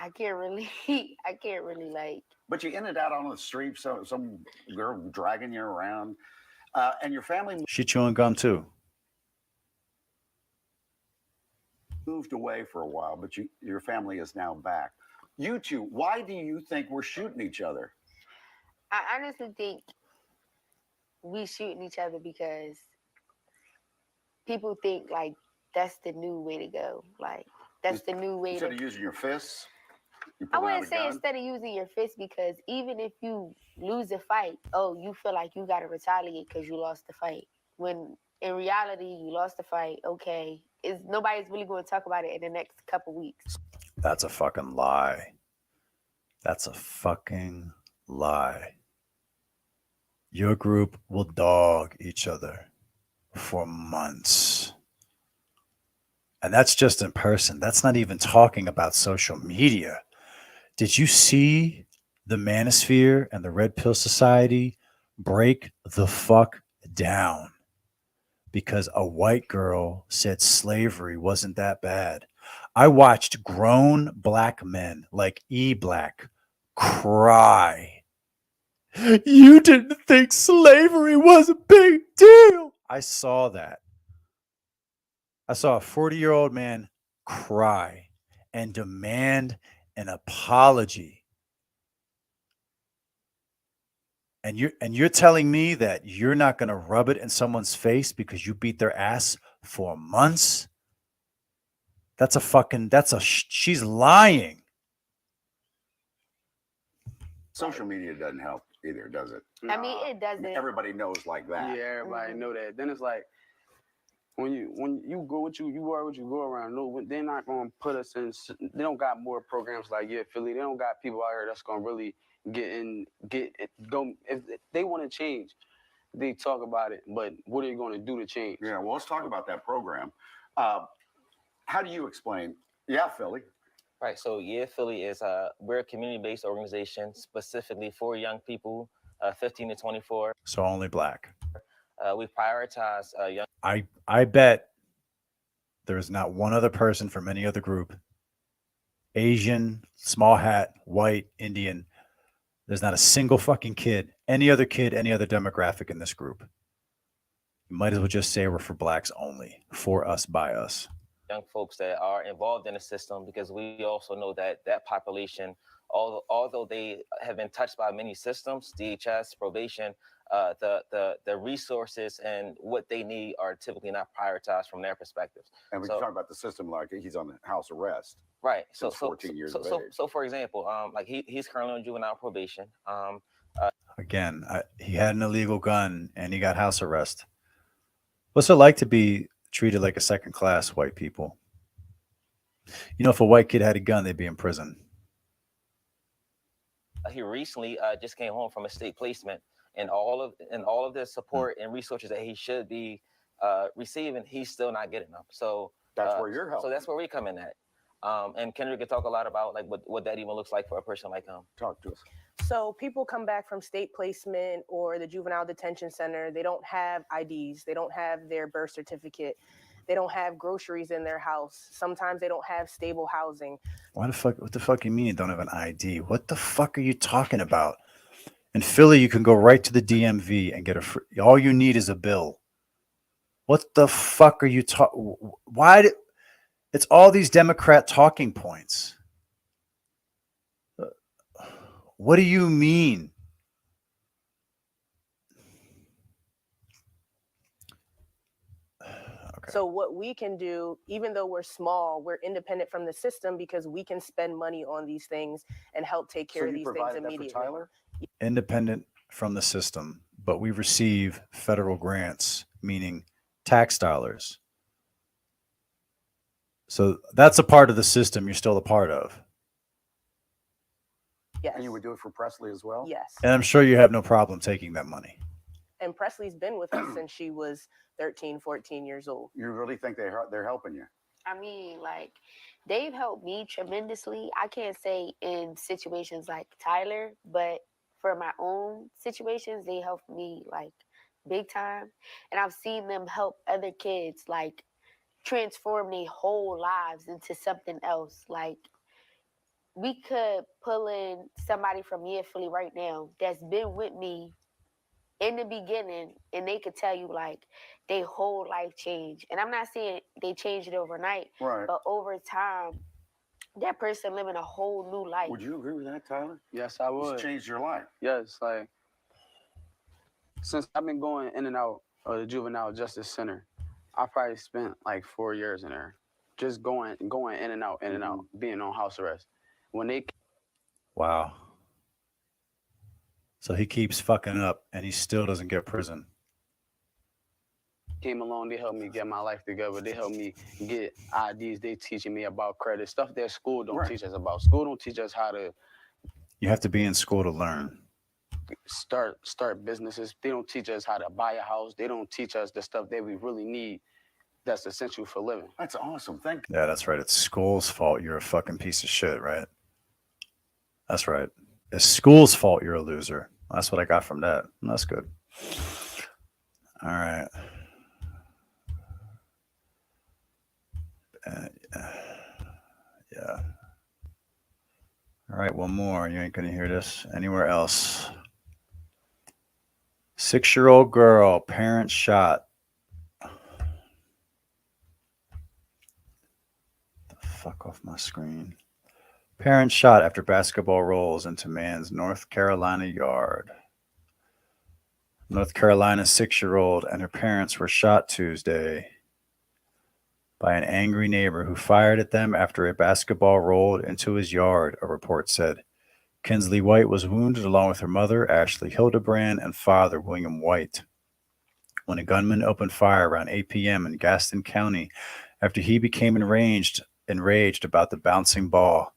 I can't really like. But you ended out on the street, so some girl dragging you around, and your family She chewing gum too. moved away for a while, but your family is now back. You two, why do you think we're shooting each other? I honestly think we shooting each other because people think like that's the new way to go. Like that's the new way Instead to. of using your fists, you I pull out wouldn't a say gun? instead of using your fist because even if you lose a fight, oh, you feel like you got to retaliate because you lost the fight. When in reality, you lost the fight. Okay, nobody's really going to talk about it in the next couple weeks. That's a fucking lie. That's a fucking lie. Your group will dog each other for months. And that's just in person. That's not even talking about social media. Did you see the Manosphere and the Red Pill Society break the fuck down because a white girl said slavery wasn't that bad? I watched grown black men like E-Black cry. You didn't think slavery was a big deal. I saw that. I saw a 40-year-old man cry and demand an apology. And you're telling me that you're not going to rub it in someone's face because you beat their ass for months? She's lying. Social media doesn't help either, does it? I mean, it doesn't. Everybody knows like that. Yeah, everybody know that. Then it's like when you go what you are what you go around. No, they're not gonna put us in. They don't got more programs like Philly. They don't got people out here that's gonna really go. If they want to change, they talk about it. But what are you gonna do to change? Yeah, well, let's talk about that program. How do you explain? Yeah, Philly. Right. So Philly is we're a community-based organization specifically for young people, 15 to 24. So only black. We prioritize young. I bet there is not one other person from any other group, Asian, small hat, white, Indian. There's not a single fucking kid, any other demographic in this group. You might as well just say we're for blacks only, for us, by us. Young folks that are involved in the system, because we also know that that population, although they have been touched by many systems, DHS, probation, the resources and what they need are typically not prioritized from their perspectives. And we can talk about the system like he's on house arrest. Right. So 14 years of age. So for example, like he's currently on juvenile probation. Again, he had an illegal gun and he got house arrest. What's it like to be treated like a second class white people? You know, if a white kid had a gun, they'd be in prison. He recently just came home from a state placement, and all of the support and resources that he should be receiving, he's still not getting them. So that's where you're helping. So that's where we come in at. And Kendrick could talk a lot about like what that even looks like for a person like him. Talk to us. So people come back from state placement or the juvenile detention center. They don't have IDs. They don't have their birth certificate. They don't have groceries in their house. Sometimes they don't have stable housing. What the fuck you mean you don't have an ID? What the fuck are you talking about? In Philly, you can go right to the DMV and get all you need is a bill. What the fuck are you talking? It's all these Democrat talking points. What do you mean? Okay. So what we can do, even though we're small, we're independent from the system because we can spend money on these things and help take care of these things immediately. Tyler? Independent from the system, but we receive federal grants, meaning tax dollars. So that's a part of the system you're still a part of. Yes. And you would do it for Presley as well? Yes. And I'm sure you have no problem taking that money. And Presley's been with us since she was 13, 14 years old. You really think they're helping you? I mean, like, they've helped me tremendously. I can't say in situations like Tyler, but for my own situations, they helped me like big time. And I've seen them help other kids like transform their whole lives into something else. Like, we could pull in somebody from Yearfully right now that's been with me in the beginning, and they could tell you like their whole life changed. And I'm not saying they changed it overnight, Right. but over time, that person living a whole new life. Would you agree with that, Tyler? Yes, I would. It's changed your life. Yes, like since I've been going in and out of the juvenile justice center, I probably spent like 4 years in there, just going in and out, being on house arrest. When they Wow. So he keeps fucking up and he still doesn't get prison. came along, they helped me get my life together. They helped me get IDs. They teaching me about credit, stuff that school don't teach us about. School don't teach us how to You have to be in school to learn. start businesses. They don't teach us how to buy a house. They don't teach us the stuff that we really need that's essential for living. That's awesome. Thank you. Yeah, that's right. It's school's fault you're a fucking piece of shit, right? That's right. It's school's fault you're a loser. That's what I got from that. That's good. All right. Yeah. All right, one more. You ain't going to hear this anywhere else. 6-year-old girl, parent shot. The fuck off my screen. Parent shot after basketball rolls into man's North Carolina yard. North Carolina's 6-year-old and her parents were shot Tuesday by an angry neighbor who fired at them after a basketball rolled into his yard, a report said. Kinsley White was wounded along with her mother, Ashley Hildebrand, and father, William White, when a gunman opened fire around 8 p.m. in Gaston County after he became enraged about the bouncing ball.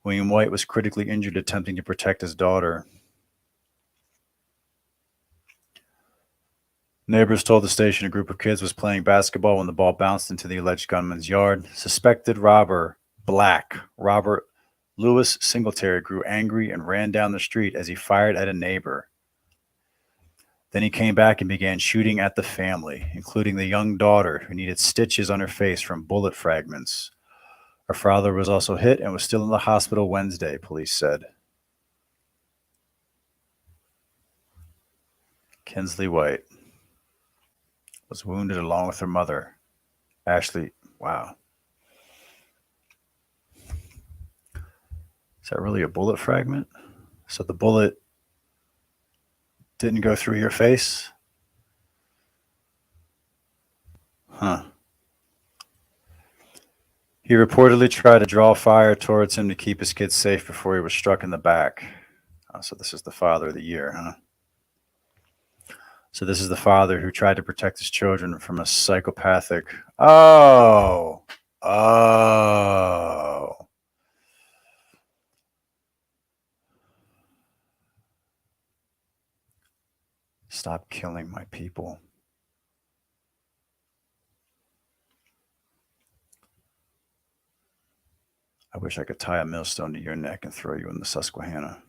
William White was critically injured attempting to protect his daughter. Neighbors told the station a group of kids was playing basketball when the ball bounced into the alleged gunman's yard. Suspected robber, Robert Louis Singletary, grew angry and ran down the street as he fired at a neighbor. Then he came back and began shooting at the family, including the young daughter who needed stitches on her face from bullet fragments. Her father was also hit and was still in the hospital Wednesday, police said. Kinsley White was wounded along with her mother, Ashley. Wow. Is that really a bullet fragment? So the bullet didn't go through your face? Huh. He reportedly tried to draw fire towards him to keep his kids safe before he was struck in the back. Oh, so this is the father of the year, huh? So this is the father who tried to protect his children from a psychopathic. Oh. Stop killing my people. I wish I could tie a millstone to your neck and throw you in the Susquehanna.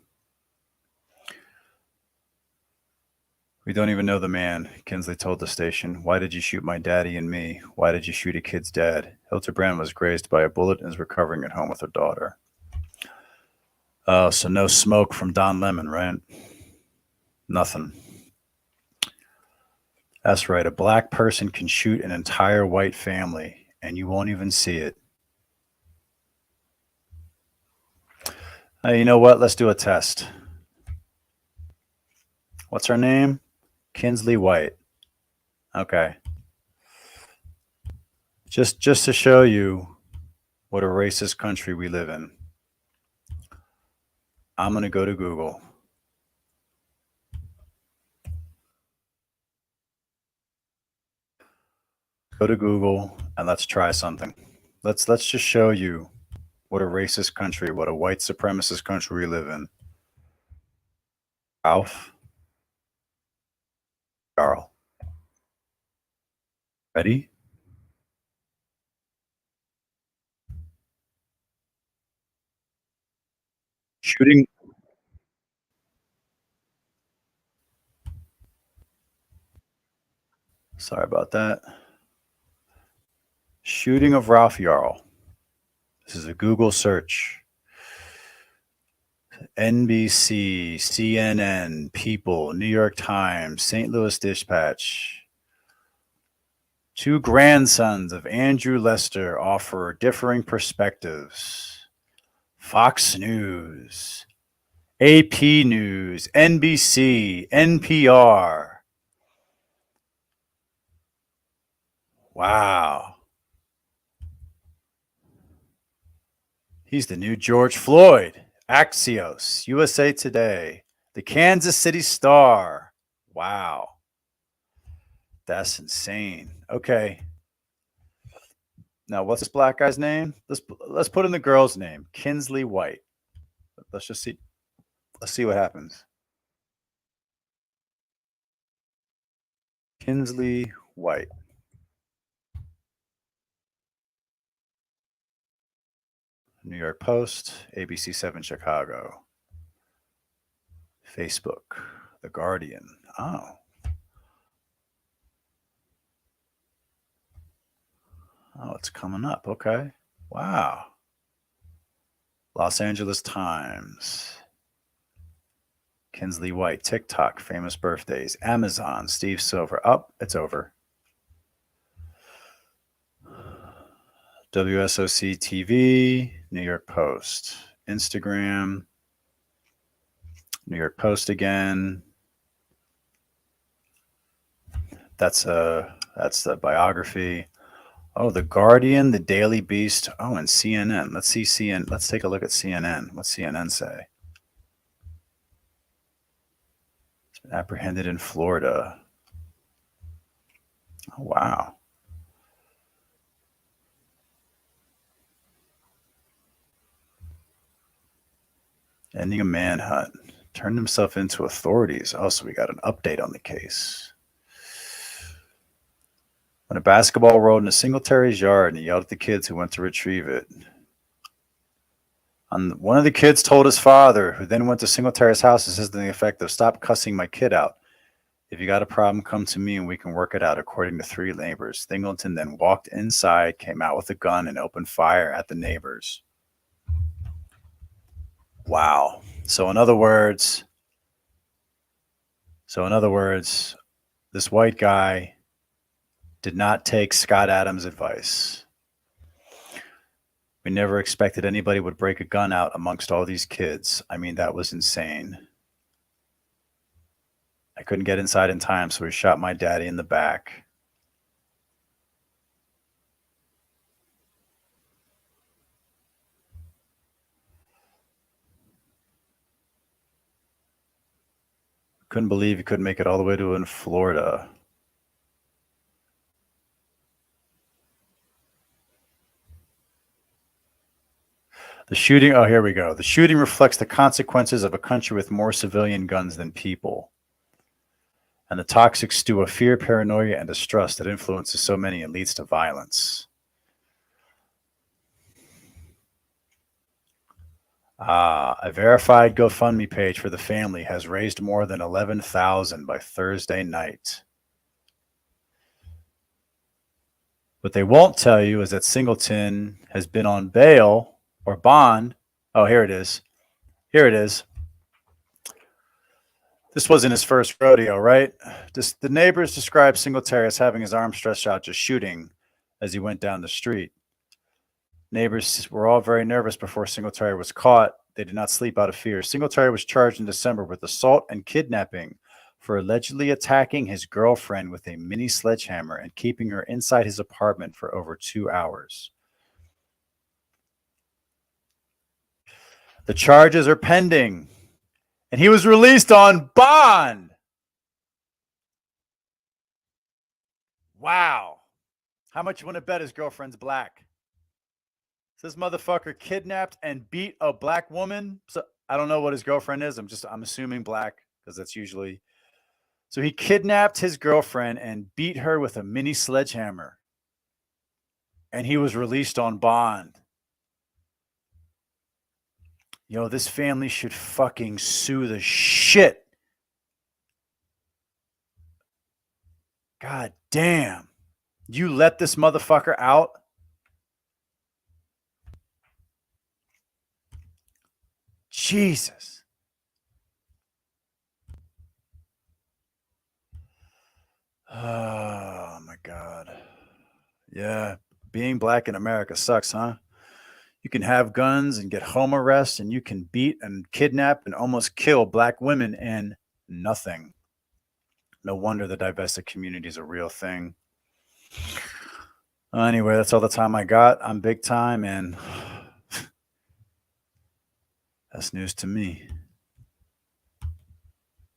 We don't even know the man, Kinsley told the station. Why did you shoot my daddy and me? Why did you shoot a kid's dad? Hildebrand was grazed by a bullet and is recovering at home with her daughter. Oh, so no smoke from Don Lemon, right? Nothing. That's right. A black person can shoot an entire white family, and you won't even see it. You know what? Let's do a test. What's her name? Kinsley White. Okay. Just to show you what a racist country we live in, I'm going to go to Google. Go to Google and let's try something. Let's just show you what a racist country, what a white supremacist country we live in. Ralph. Carl. Ready? Shooting. Sorry about that. Shooting of Ralph Yarl. This is a Google search. NBC, CNN, People, New York Times, St. Louis Dispatch. Two grandsons of Andrew Lester offer differing perspectives. Fox News, AP News, NBC, NPR. Wow. He's the new George Floyd. Axios, USA Today, the Kansas City Star. Wow. That's insane. Okay. Now, what's this black guy's name? Let's put in the girl's name, Kinsley White. Let's just see. Let's see what happens. Kinsley White. New York Post, ABC 7 Chicago, Facebook, The Guardian. Oh. Oh, it's coming up. Okay. Wow. Los Angeles Times. Kinsley White, TikTok, famous birthdays, Amazon, Steve Silver. Oh, it's over. WSOC TV, New York Post, Instagram, New York Post again. That's the biography. Oh, The Guardian, The Daily Beast. Oh, and CNN. Let's see CNN. Let's take a look at CNN. What's CNN say? It's been apprehended in Florida. Oh, wow. Ending a manhunt. Turned himself into authorities. Oh, so we got an update on the case. When a basketball rolled in a Singletary's yard and he yelled at the kids who went to retrieve it. One of the kids told his father, who then went to Singletary's house and says to the effect of, "Stop cussing my kid out. If you got a problem, come to me and we can work it out," according to three neighbors. Singleton then walked inside, came out with a gun, and opened fire at the neighbors. Wow. So in other words, this white guy did not take Scott Adams' advice. We never expected anybody would break a gun out amongst all these kids. I mean, that was insane. I couldn't get inside in time, so he shot my daddy in the back. Couldn't believe he couldn't make it all the way to in Florida. The shooting, oh, here we go. The shooting reflects the consequences of a country with more civilian guns than people, and the toxic stew of fear, paranoia, and distrust that influences so many and leads to violence. A verified GoFundMe page for the family has raised more than $11,000 by Thursday night. What they won't tell you is that Singleton has been on bail or bond. Oh, here it is. Here it is. This wasn't his first rodeo, right? The neighbors described Singletary as having his arm stretched out, just shooting as he went down the street. Neighbors were all very nervous before Singletary was caught. They did not sleep out of fear. Singletary was charged in December with assault and kidnapping for allegedly attacking his girlfriend with a mini sledgehammer and keeping her inside his apartment for over 2 hours. The charges are pending, and he was released on bond. Wow. How much you want to bet his girlfriend's black? This motherfucker kidnapped and beat a black woman. So I don't know what his girlfriend is. I'm assuming black, because that's usually. So he kidnapped his girlfriend and beat her with a mini sledgehammer. And he was released on bond. Yo, this family should fucking sue the shit. God damn. You let this motherfucker out? Jesus. Oh my God. Yeah. Being black in America sucks, huh? You can have guns and get home arrest, and you can beat and kidnap and almost kill black women and nothing. No wonder the divested community is a real thing. Anyway, that's all the time I got. I'm big time, and that's news to me.